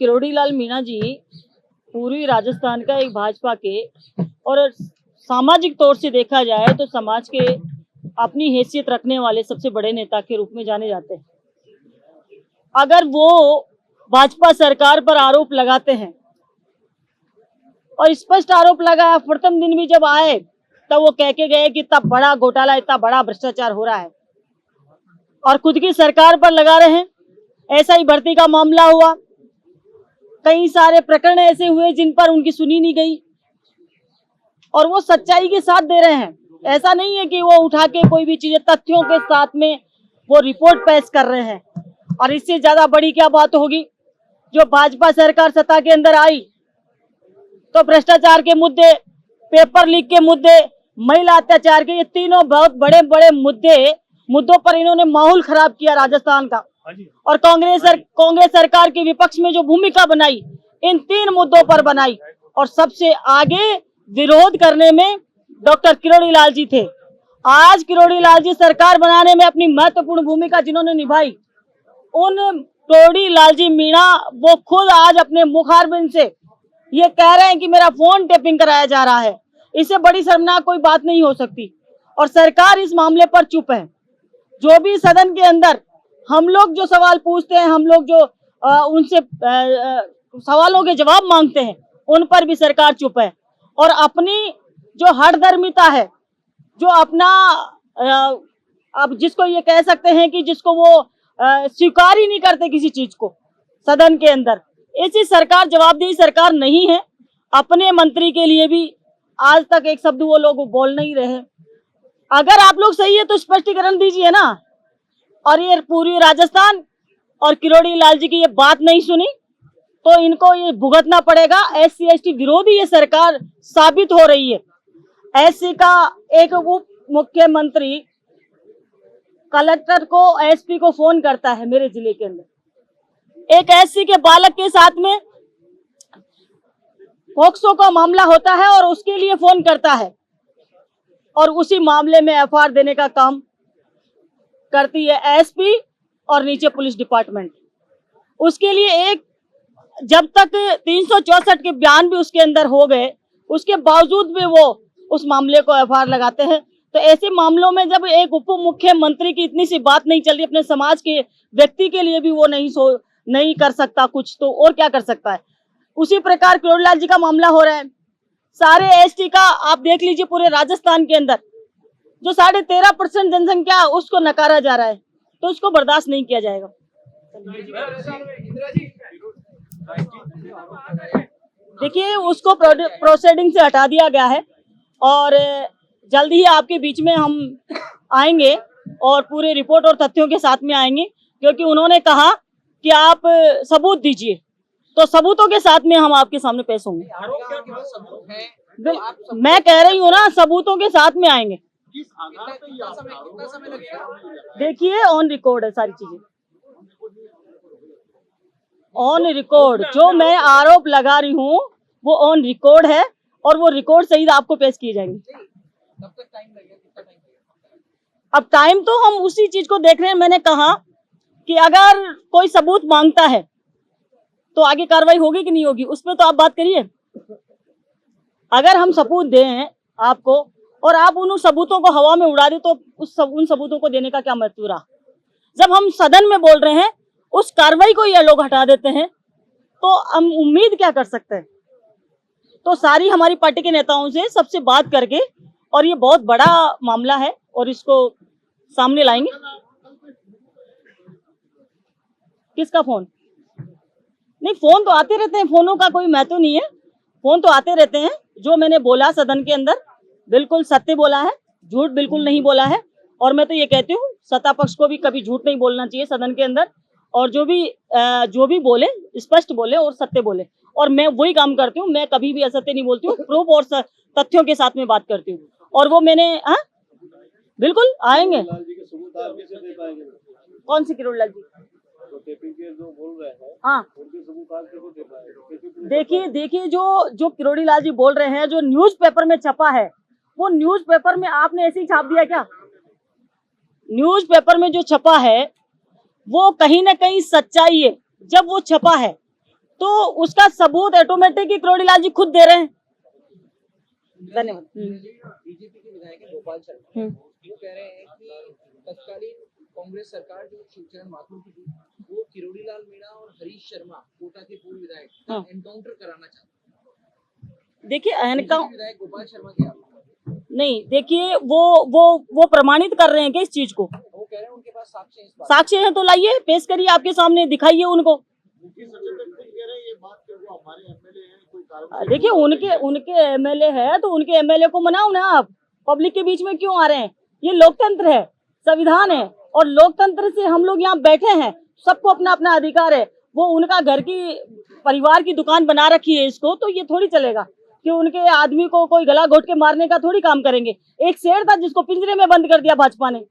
किरोड़ी लाल मीणा जी पूर्वी राजस्थान का एक भाजपा के और सामाजिक तौर से देखा जाए तो समाज के अपनी हैसियत रखने वाले सबसे बड़े नेता के रूप में जाने जाते हैं। अगर वो भाजपा सरकार पर आरोप लगाते हैं और स्पष्ट आरोप लगाया, प्रथम दिन भी जब आए तब वो कह के गए कि इतना बड़ा घोटाला, इतना बड़ा भ्रष्टाचार हो रहा है और खुद की सरकार पर लगा रहे हैं। ऐसा ही भर्ती का मामला हुआ, कई सारे प्रकरण ऐसे हुए जिन पर उनकी सुनी नहीं गई और वो सच्चाई के साथ दे रहे हैं। ऐसा नहीं है कि वो उठा के कोई भी चीजें, तथ्यों के साथ में वो रिपोर्ट पेश कर रहे हैं। और इससे ज्यादा बड़ी क्या बात होगी, जो भाजपा सरकार सत्ता के अंदर आई तो भ्रष्टाचार के मुद्दे, पेपर लीक के मुद्दे, महिला अत्याचार के, ये तीनों बहुत बड़े बड़े मुद्दों पर इन्होंने माहौल खराब किया राजस्थान का। और कांग्रेस सरकार की विपक्ष में जो भूमिका बनाई, इन तीन मुद्दों पर बनाई और सबसे आगे विरोध करने में डॉक्टर किरोड़ी लाल जी थे। आज किरोड़ी लाल जी सरकार बनाने में अपनी महत्वपूर्ण भूमिका जिन्होंने निभाई, उन किरोड़ी लाल जी मीणा वो खुद आज अपने मुखारबिंद से ये कह रहे हैं कि मेरा फोन टेपिंग कराया जा रहा है। इससे बड़ी शर्मनाक कोई बात नहीं हो सकती और सरकार इस मामले पर चुप है। जो भी सदन के अंदर हम लोग जो सवाल पूछते हैं, हम लोग जो उनसे सवालों के जवाब मांगते हैं, उन पर भी सरकार चुप है और अपनी जो हठधर्मिता है, जो अपना अब जिसको ये कह सकते हैं कि जिसको वो स्वीकार ही नहीं करते किसी चीज को सदन के अंदर, ऐसी सरकार जवाबदेही सरकार नहीं है। अपने मंत्री के लिए भी आज तक एक शब्द वो लोग बोल नहीं रहे। अगर आप लोग सही है तो स्पष्टीकरण दीजिए ना। और ये पूर्वी राजस्थान और किरोड़ी लाल जी की ये बात नहीं सुनी तो इनको ये भुगतना पड़ेगा। SC ST विरोधी ये सरकार साबित हो रही है। SC का एक उप मुख्यमंत्री कलेक्टर को, SP को फोन करता है मेरे जिले के अंदर, एक SC के बालक के साथ में पोक्सो का मामला होता है और उसके लिए फोन करता है और उसी मामले में FIR देने का काम करती है SP और नीचे पुलिस डिपार्टमेंट। उसके लिए एक, जब तक 364 के बयान भी उसके अंदर हो गए, उसके बावजूद भी वो उस मामले को FIR लगाते हैं। तो ऐसे मामलों में जब एक उप मुख्यमंत्री की इतनी सी बात नहीं चल रही, अपने समाज के व्यक्ति के लिए भी वो नहीं कर सकता कुछ, तो और क्या कर सकता है। उसी प्रकार किरोड़ी लाल जी का मामला हो रहा है। सारे ST का आप देख लीजिए, पूरे राजस्थान के अंदर जो 13.5% जनसंख्या उसको नकारा जा रहा है, तो उसको बर्दाश्त नहीं किया जाएगा। देखिए, उसको प्रोसीडिंग से हटा दिया गया है और जल्द ही आपके बीच में हम आएंगे और पूरे रिपोर्ट और तथ्यों के साथ में आएंगे, क्योंकि उन्होंने कहा कि आप सबूत दीजिए, तो सबूतों के साथ में हम आपके सामने पेश होंगे। मैं कह रही हूँ ना, सबूतों के साथ में आएंगे। देखिए, ऑन रिकॉर्ड है सारी चीजें, ऑन रिकॉर्ड। जो मैं आरोप लगा रही हूँ वो ऑन रिकॉर्ड है और वो रिकॉर्ड सहित आपको पेश किए जाएंगे। अब टाइम तो हम उसी चीज को देख रहे हैं। मैंने कहा कि अगर कोई सबूत मांगता है तो आगे कार्रवाई होगी कि नहीं होगी, उसमें तो आप बात करिए। अगर हम सबूत दें आपको और आप उन सबूतों को हवा में उड़ा दे तो उन सबूतों को देने का क्या महत्व रहा। जब हम सदन में बोल रहे हैं, उस कार्रवाई को ये लोग हटा देते हैं, तो हम उम्मीद क्या कर सकते हैं। तो सारी हमारी पार्टी के नेताओं से सबसे बात करके, और ये बहुत बड़ा मामला है और इसको सामने लाएंगे। किसका फोन? नहीं, फोन तो आते रहते हैं, फोनों का कोई महत्व नहीं है, फोन तो आते रहते हैं। जो मैंने बोला सदन के अंदर बिल्कुल सत्य बोला है, झूठ बिल्कुल नहीं बोला है। और मैं तो ये कहती हूँ, सत्ता पक्ष को भी कभी झूठ नहीं बोलना चाहिए सदन के अंदर, और जो भी बोले स्पष्ट बोले और सत्य बोले। और मैं वही काम करती हूँ, मैं कभी भी असत्य नहीं बोलती हूँ, प्रूफ और तथ्यों के साथ में बात करती हूँ। और वो मैंने बिल्कुल आएंगे। कौन सी किरोड़ी लाल जी? हाँ, देखिए जो किरोड़ी लाल जी बोल रहे हैं, जो न्यूज़पेपर में छपा है, वो न्यूज़पेपर में आपने ऐसे ही छाप दिया क्या? न्यूज़पेपर में जो छपा है वो कहीं ना कहीं सच्चाई है। जब वो छपा है तो उसका सबूत ऑटोमेटिक ही करोड़ीलाल जी खुद दे रहे हैं। धन्यवाद। बीजेपी के विधायक हैं गोपाल शर्मा, हम्म। वो कह रहे हैं कि तत्कालीन कांग्रेस सरकार जो शिवचरण माथुर की थी, वो किरोड़ीलाल मीणा और हरीश शर्मा कोटा के पूर्व विधायक का हाँ। एनकाउंटर कराना चाहते देखिए हैं। एनकाउंटर विधायक गोपाल शर्मा के आप नहीं, देखिए वो प्रमाणित कर रहे हैं क्या इस चीज को? वो कह रहे हैं उनके पास साक्ष्य हैं इस बात साक्ष्य है तो लाइए, पेश करिए, आपके सामने दिखाइए उनको। देखिए उनके एमएलए है तो उनके एमएलए को मनाओ ना आप, पब्लिक के बीच में क्यों आ रहे हैं? ये लोकतंत्र है, संविधान है, और लोकतंत्र से हम लोग यहाँ बैठे हैं, सबको अपना अपना अधिकार है। वो उनका घर की परिवार की दुकान बना रखी है इसको, तो ये थोड़ी चलेगा कि उनके आदमी को कोई गला घोट के मारने का थोड़ी काम करेंगे। एक शेर था जिसको पिंजरे में बंद कर दिया भाजपा ने।